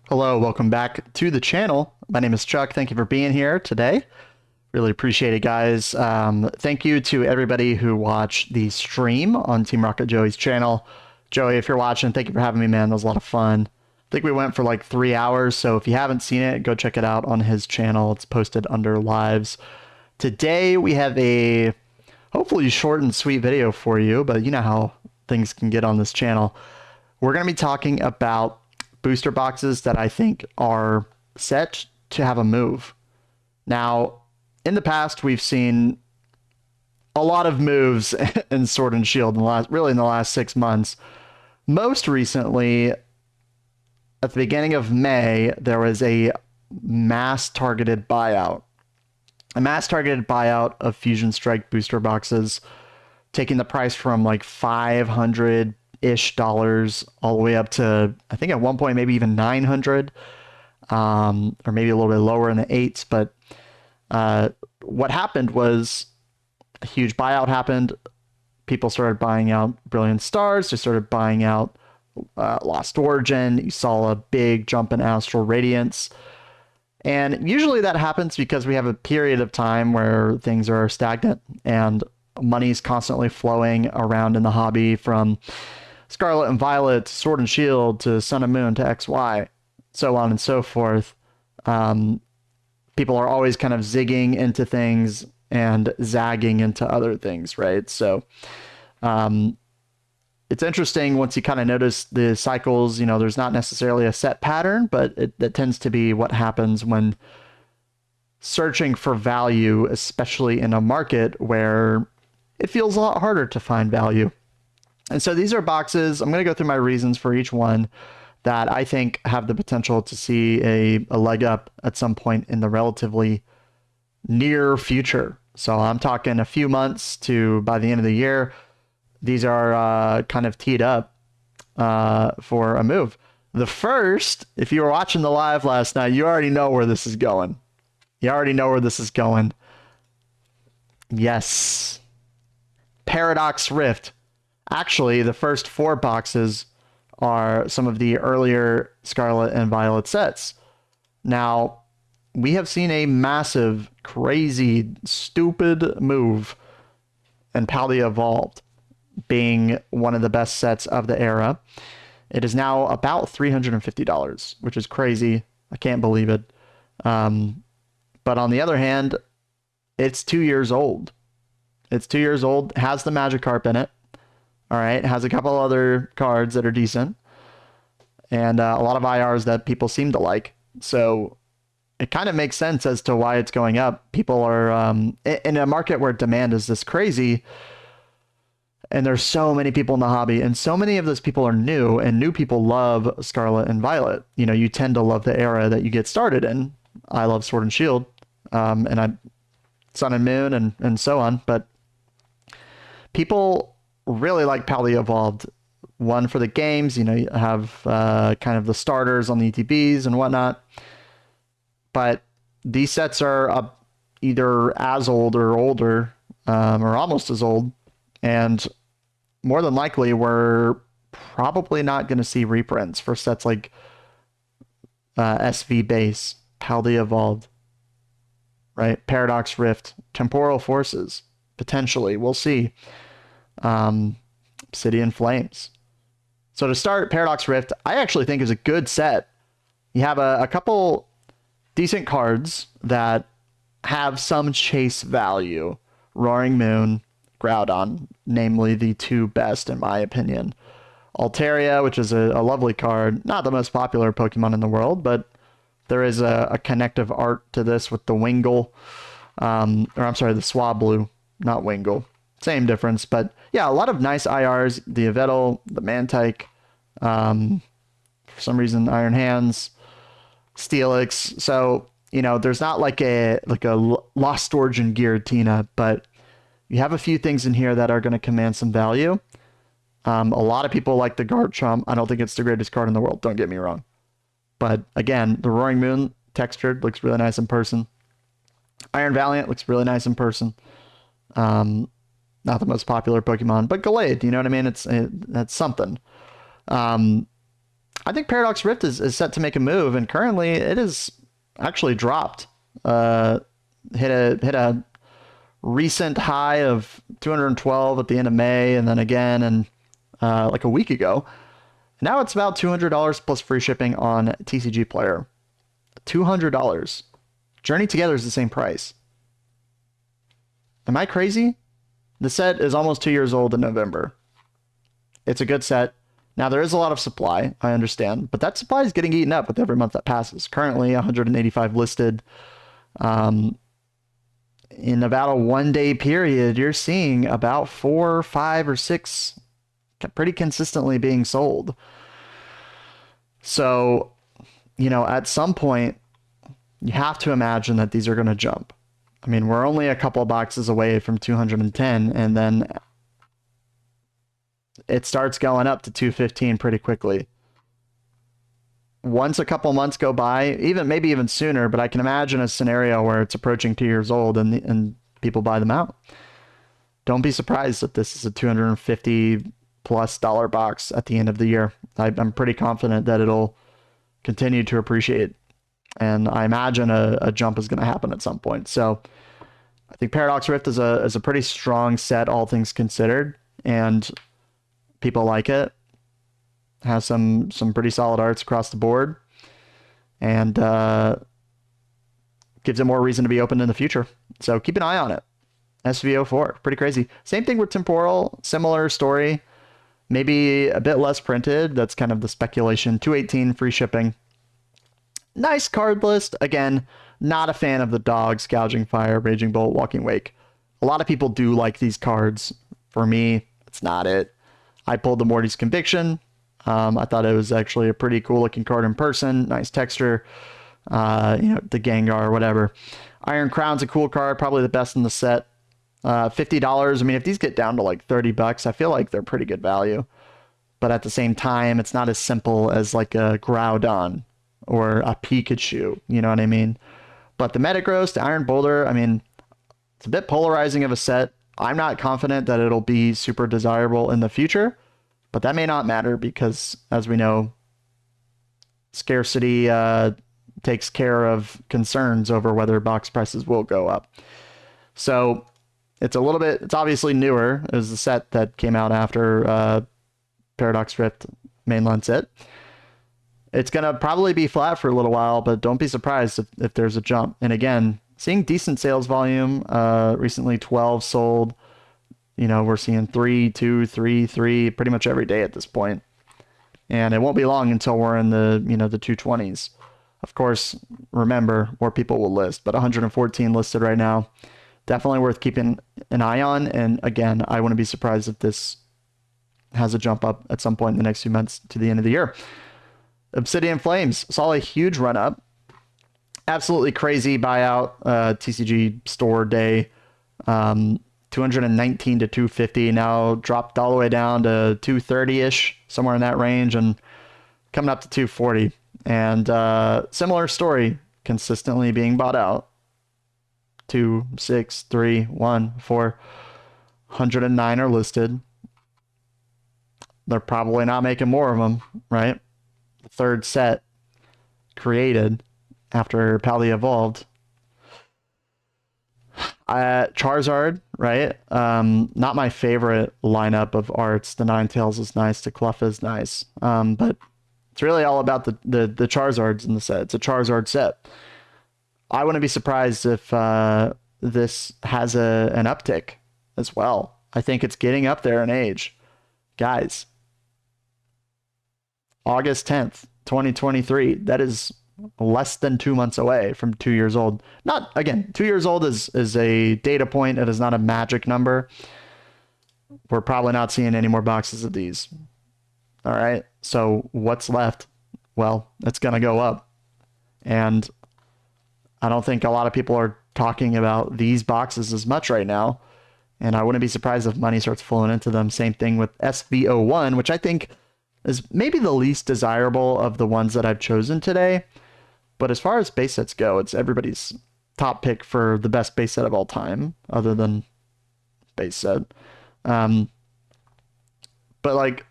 Hello, welcome back to the channel. My name is Chuck. Thank you for being here today. Really appreciate it, guys. Thank you to everybody who watched the stream on Team Rocket Joey's channel. Joey, if you're watching, thank you for having me, man. That was a lot of fun. I think we went for like 3 hours, so if you haven't seen it, go check it out on his channel. It's posted under lives. Today, we have a hopefully short and sweet video for you, but you know how things can get on this channel. We're going to be talking about booster boxes that I think are set to have a move. Now, in the past, we've seen a lot of moves in Sword and Shield in the last 6 months. Most recently, at the beginning of May, there was a mass targeted buyout. A mass targeted buyout of Fusion Strike booster boxes, taking the price from like 500-ish dollars all the way up to, I think at one point maybe even 900, or maybe a little bit lower in the eights. But what happened was a huge buyout happened. People started buying out Brilliant Stars. They started buying out Lost Origin. You saw a big jump in Astral Radiance. And usually that happens because we have a period of time where things are stagnant and money's constantly flowing around in the hobby, from Scarlet and Violet to Sword and Shield to Sun and Moon to XY, so on and so forth. People are always kind of zigging into things and zagging into other things, right? So it's interesting once you kind of notice the cycles. There's not necessarily a set pattern, but that tends to be what happens when searching for value, especially in a market where it feels a lot harder to find value. And so these are boxes. I'm going to go through my reasons for each one that I think have the potential to see a leg up at some point in the relatively near future. So I'm talking a few months to by the end of the year. These are kind of teed up for a move. The first, if you were watching the live last night, you already know where this is going. You already know where this is going. Yes. Paradox Rift. Actually, the first 4 boxes are some of the earlier Scarlet and Violet sets. Now, we have seen a massive, crazy, stupid move in Paldea Evolved, being one of the best sets of the era. It is now about $350, which is crazy. I can't believe it. But on the other hand, it's 2 years old. It's 2 years old, has the Magikarp in it. All right, has a couple other cards that are decent, and a lot of IRs that people seem to like. So it kind of makes sense as to why it's going up. People are in a market where demand is this crazy, and there's so many people in the hobby, and so many of those people are new, and new people love Scarlet and Violet. You tend to love the era that you get started in. I love Sword and Shield, and I Sun and Moon, and so on. But people really like Paldea Evolved. One, for the games, you have kind of the starters on the ETBs and whatnot. But these sets are either as old or older, or almost as old. And more than likely, we're probably not going to see reprints for sets like SV Base, Paldea Evolved, right? Paradox Rift, Temporal Forces, potentially. We'll see. Obsidian Flames. So to start, Paradox Rift, I actually think is a good set. You have a couple decent cards that have some chase value. Roaring Moon, Groudon, namely the 2 best in my opinion. Altaria, which is a lovely card, not the most popular Pokemon in the world, but there is a connective art to this with the Wingull, or I'm sorry, the Swablu, not Wingull. Same difference, but yeah, a lot of nice IRs. The Yveltal, the Mantike, for some reason, Iron Hands, Steelix. So, there's not like a Lost Origin Giratina, but you have a few things in here that are going to command some value. A lot of people like the Garchomp. I don't think it's the greatest card in the world, don't get me wrong. But again, the Roaring Moon textured looks really nice in person. Iron Valiant looks really nice in person. Not the most popular Pokemon, but Gallade, you know what I mean? That's something. I think Paradox Rift is set to make a move, and currently it is actually dropped. Uh, hit a recent high of 212 at the end of May, and then again, and like a week ago. Now it's about $200 plus free shipping on TCG Player. $200. Journey Together is the same price. Am I crazy? The set is almost 2 years old in November. It's a good set. Now, there is a lot of supply, I understand, but that supply is getting eaten up with every month that passes. Currently, 185 listed. In about a 1 day period, you're seeing about 4, 5, or 6 pretty consistently being sold. So, at some point, you have to imagine that these are going to jump. I mean, we're only a couple of boxes away from 210, and then it starts going up to 215 pretty quickly. Once a couple months go by, maybe even sooner, but I can imagine a scenario where it's approaching 2 years old and people buy them out. Don't be surprised that this is a $250+ box at the end of the year. I'm pretty confident that it'll continue to appreciate, and I imagine a jump is going to happen at some point. So I think Paradox Rift is a pretty strong set, all things considered, and people like it. Has some pretty solid arts across the board, and gives it more reason to be open in the future. So keep an eye on it. SV04, pretty crazy. Same thing with Temporal, similar story, maybe a bit less printed. That's kind of the speculation. 218 free shipping. Nice card list. Again, not a fan of the Dogs, Gouging Fire, Raging Bolt, Walking Wake. A lot of people do like these cards. For me, it's not it. I pulled the Morty's Conviction. I thought it was actually a pretty cool looking card in person. Nice texture. The Gengar or whatever. Iron Crown's a cool card, probably the best in the set. $50. I mean, if these get down to like $30, I feel like they're pretty good value. But at the same time, it's not as simple as like a Groudon or a Pikachu. You know what I mean? But the Metagross, the Iron Boulder, I mean, it's a bit polarizing of a set. I'm not confident that it'll be super desirable in the future. But that may not matter because, as we know, scarcity takes care of concerns over whether box prices will go up. So it's obviously newer. It was the set that came out after Paradox Rift mainline set. It's going to probably be flat for a little while, but don't be surprised if there's a jump. And again, seeing decent sales volume. Recently 12 sold. We're seeing 3, 2, 3, 3 pretty much every day at this point. And it won't be long until we're in the 220s. Of course, remember, more people will list, but 114 listed right now. Definitely worth keeping an eye on. And again, I wouldn't be surprised if this has a jump up at some point in the next few months to the end of the year. Obsidian Flames saw a huge run up. Absolutely crazy buyout, TCG store day. 219 to 250, now dropped all the way down to 230-ish, somewhere in that range, and coming up to 240. And similar story, consistently being bought out. 2, 6, 3, 1, 4, 109 are listed. They're probably not making more of them, right? The third set created after Pally evolved. Charizard, right? Not my favorite lineup of arts. The Ninetales is nice. The Cluff is nice. But it's really all about the Charizards in the set. It's a Charizard set. I wouldn't be surprised if this has an uptick as well. I think it's getting up there in age. Guys, August 10th, 2023. That is less than 2 months away from 2 years old. Not, again, 2 years old is a data point. It is not a magic number. We're probably not seeing any more boxes of these. All right. So what's left? Well, it's going to go up. And I don't think a lot of people are talking about these boxes as much right now. And I wouldn't be surprised if money starts flowing into them. Same thing with SV01, which I think is maybe the least desirable of the ones that I've chosen today. But as far as base sets go, it's everybody's top pick for the best base set of all time, other than base set. But like,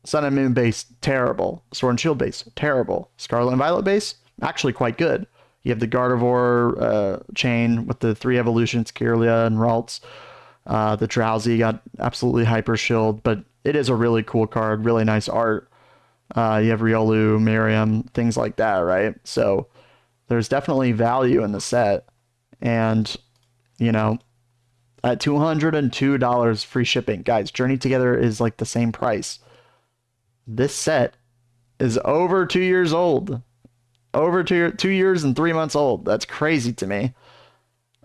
Sun and Moon base, terrible. Sword and Shield base, terrible. Scarlet and Violet base, actually quite good. You have the Gardevoir chain with the 3 evolutions, Kirlia and Ralts. The Drowsy got absolutely hyper shield, but it is a really cool card, really nice art. You have Riolu, Miriam, things like that, right? So there's definitely value in the set. And, you know, at $202 free shipping, guys, Journey Together is like the same price. This set is over 2 years old. Over 2 years and 3 months old. That's crazy to me.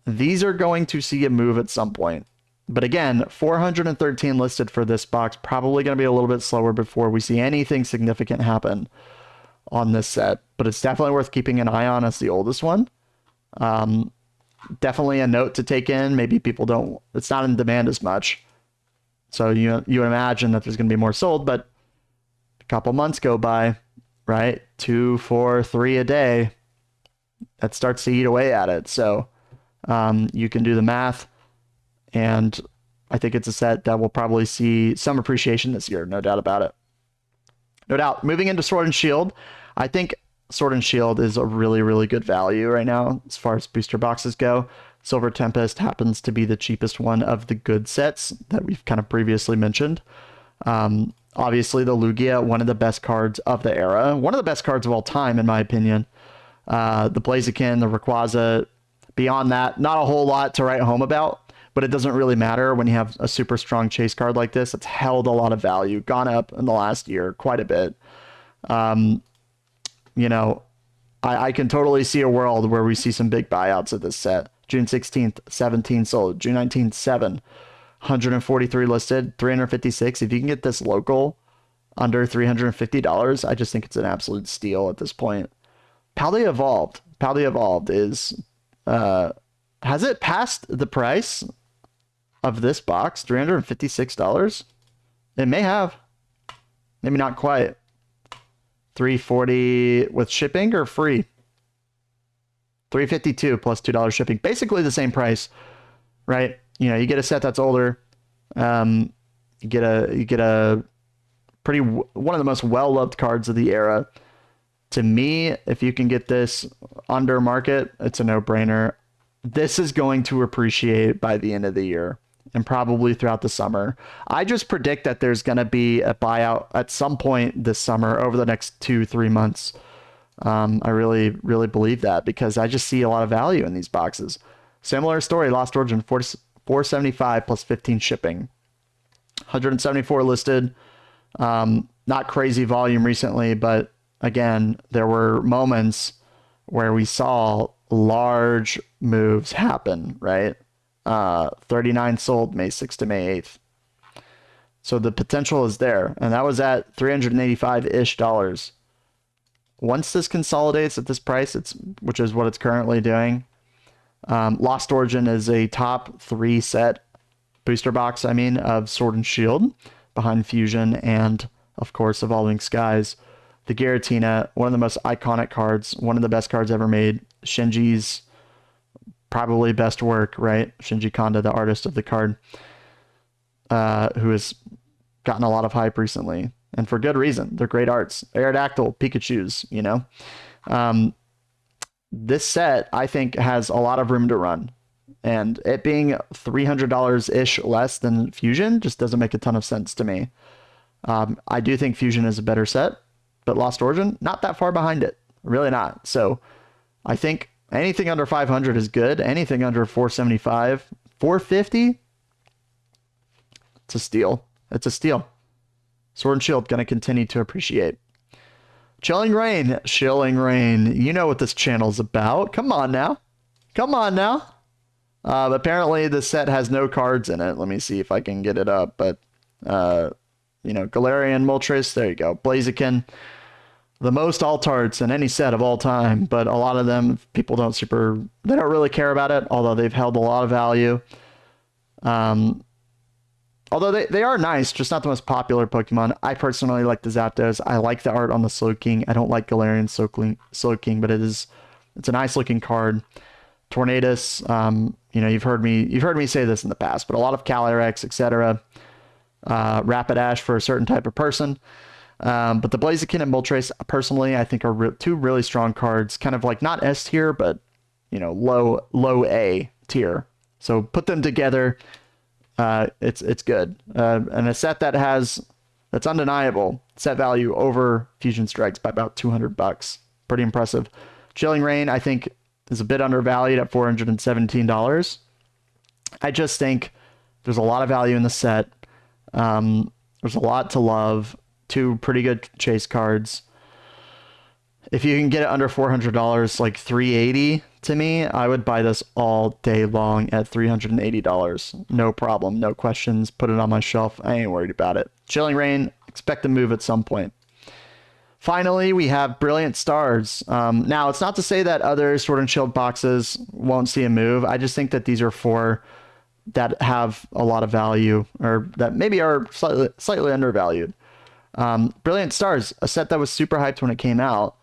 These are going to see a move at some point. But again, 413 listed for this box. Probably going to be a little bit slower before we see anything significant happen on this set. But it's definitely worth keeping an eye on as the oldest one. Definitely a note to take in. Maybe people don't... It's not in demand as much. So you imagine that there's going to be more sold, but a couple months go by, right? 2, 4, 3 a day. That starts to eat away at it. So you can do the math. And I think it's a set that will probably see some appreciation this year, no doubt about it. No doubt. Moving into Sword and Shield, I think Sword and Shield is a really, really good value right now as far as booster boxes go. Silver Tempest happens to be the cheapest one of the good sets that we've kind of previously mentioned. Obviously, the Lugia, one of the best cards of the era. One of the best cards of all time, in my opinion. The Blaziken, the Rayquaza. Beyond that, not a whole lot to write home about. But it doesn't really matter when you have a super strong chase card like this. It's held a lot of value, gone up in the last year quite a bit. You know, I can totally see a world where we see some big buyouts of this set. June 16th, 17 sold. June 19th, 7. 143 listed, 356. If you can get this local under $350, I just think it's an absolute steal at this point. Paldea Evolved. Paldea Evolved is... has it passed the price of this box? $356? It may have. Maybe not quite. $340 with shipping or free? $352 plus $2 shipping. Basically the same price, right? You know, you get a set that's older. You get a pretty one of the most well-loved cards of the era. To me, if you can get this under market, it's a no-brainer. This is going to appreciate by the end of the year and probably throughout the summer. I just predict that there's going to be a buyout at some point this summer over the next 2-3 months. I really, really believe that because I just see a lot of value in these boxes. Similar story, Lost Origin, $475 plus 15 shipping. 174 listed. Not crazy volume recently, but again, there were moments where we saw large moves happen, right? 39 sold May 6th to May 8th. So the potential is there. And that was at $385-ish dollars. Once this consolidates at this price, which is what it's currently doing, Lost Origin is a top 3 set booster box, of Sword and Shield, behind Fusion and, of course, Evolving Skies. The Giratina, one of the most iconic cards, one of the best cards ever made. Shinji's probably best work, right? Shinji Kanda, the artist of the card, who has gotten a lot of hype recently, and for good reason. They're great arts. Aerodactyl, Pikachu's, you know. This set, I think, has a lot of room to run. And it being $300-ish less than Fusion just doesn't make a ton of sense to me. I do think Fusion is a better set, but Lost Origin, not that far behind it. Really not. So I think anything under 500 is good. Anything under 475, 450, it's a steal. It's a steal. Sword and Shield going to continue to appreciate. Chilling Rain. Chilling Rain. You know what this channel's about. Come on now. Come on now. Apparently the set has no cards in it. Let me see if I can get it up. But, you know, Galarian, Moltres. There you go. Blaziken. The most alt-arts in any set of all time. But a lot of them, people don't they don't really care about it. Although they've held a lot of value. Although they are nice, just not the most popular Pokemon. I personally like the Zapdos. I like the art on the Slowking. I don't like Galarian Slowking, but it's a nice looking card. Tornadus, you know, you've heard me say this in the past, but a lot of Calyrex, etc. Rapidash for a certain type of person. But the Blaziken and Moltres, personally, I think are two really strong cards. Kind of like not S tier, but low A tier. So put them together. It's good. And a set that's undeniable. Set value over Fusion Strikes by about $200. Pretty impressive. Chilling Reign, I think, is a bit undervalued at $417. I just think there's a lot of value in the set. There's a lot to love. Two pretty good chase cards. If you can get it under $400, like $380 to me, I would buy this all day long at $380. No problem, no questions. Put it on my shelf. I ain't worried about it. Chilling Reign, expect to move at some point. Finally, we have Brilliant Stars. Now, it's not to say that other Sword and Shield boxes won't see a move. I just think that these are four that have a lot of value, or that maybe are slightly undervalued. Brilliant Stars, a set that was super hyped when it came out.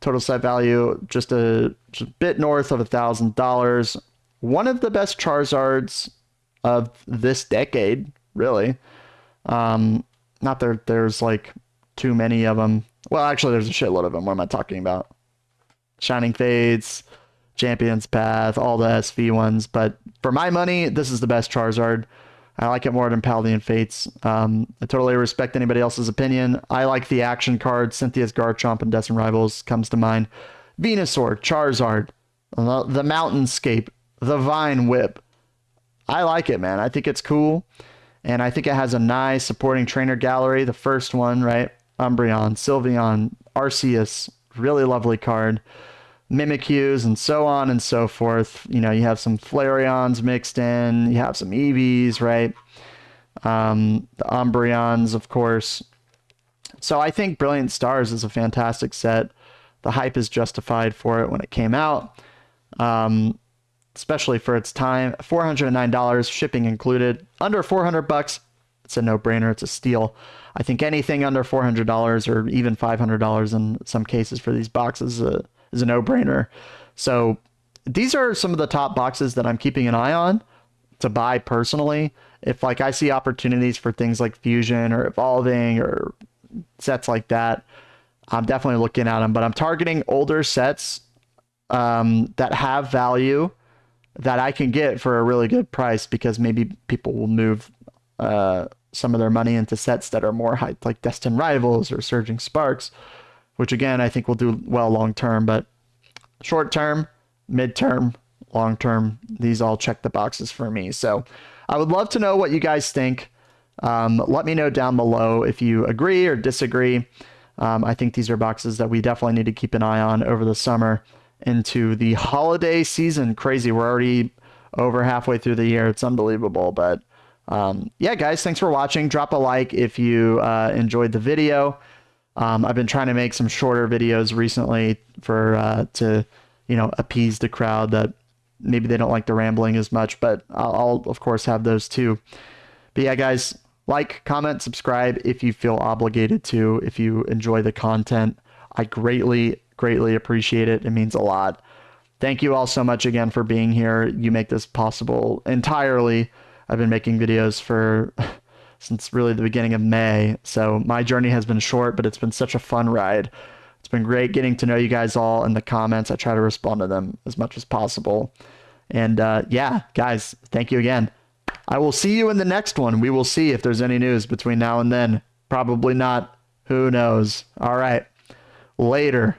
Total set value just a bit north of $1,000. One of the best Charizards of this decade, really. Not that there's like too many of them. Well, actually, there's a shitload of them. What am I talking about? Shining Fates, Champion's Path, all the SV ones. But for my money, this is the best Charizard. I like it more than Paladin Fates. I totally respect anybody else's opinion. I like the action cards. Cynthia's Garchomp and Destined Rivals comes to mind. Venusaur, Charizard, the Mountainscape, the Vine Whip. I like it, man. I think it's cool. And I think it has a nice supporting trainer gallery. The first one, right? Umbreon, Sylveon, Arceus. Really lovely card. Mimikyus and so on and so forth. You have some Flareons mixed in. You have some Eevees, right? The Umbreons, of course. So I think Brilliant Stars is a fantastic set. The hype is justified for it when it came out, especially for its time. $409, shipping included. Under $400, it's a no-brainer. It's a steal. I think anything under $400 or even $500 in some cases for these boxes is a no-brainer. So these are some of the top boxes that I'm keeping an eye on to buy personally. If I see opportunities for things like Fusion or Evolving or sets like that, I'm definitely looking at them. But I'm targeting older sets that have value that I can get for a really good price, because maybe people will move some of their money into sets that are more hyped, like Destined Rivals or Surging Sparks, which again, I think will do well long-term, but short-term, mid-term, long-term, these all check the boxes for me. So I would love to know what you guys think. Let me know down below if you agree or disagree. I think these are boxes that we definitely need to keep an eye on over the summer into the holiday season. Crazy. We're already over halfway through the year. It's unbelievable. But yeah, guys, thanks for watching. Drop a like if you enjoyed the video. I've been trying to make some shorter videos recently to appease the crowd that maybe they don't like the rambling as much, but I'll of course have those too. But yeah, guys, like, comment, subscribe if you feel obligated to, if you enjoy the content. I greatly appreciate it. It means a lot. Thank you all so much again for being here. You make this possible entirely. I've been making videos since really the beginning of May. So my journey has been short, but it's been such a fun ride. It's been great getting to know you guys all in the comments. I try to respond to them as much as possible. And yeah, guys, thank you again. I will see you in the next one. We will see if there's any news between now and then. Probably not. Who knows? All right. Later.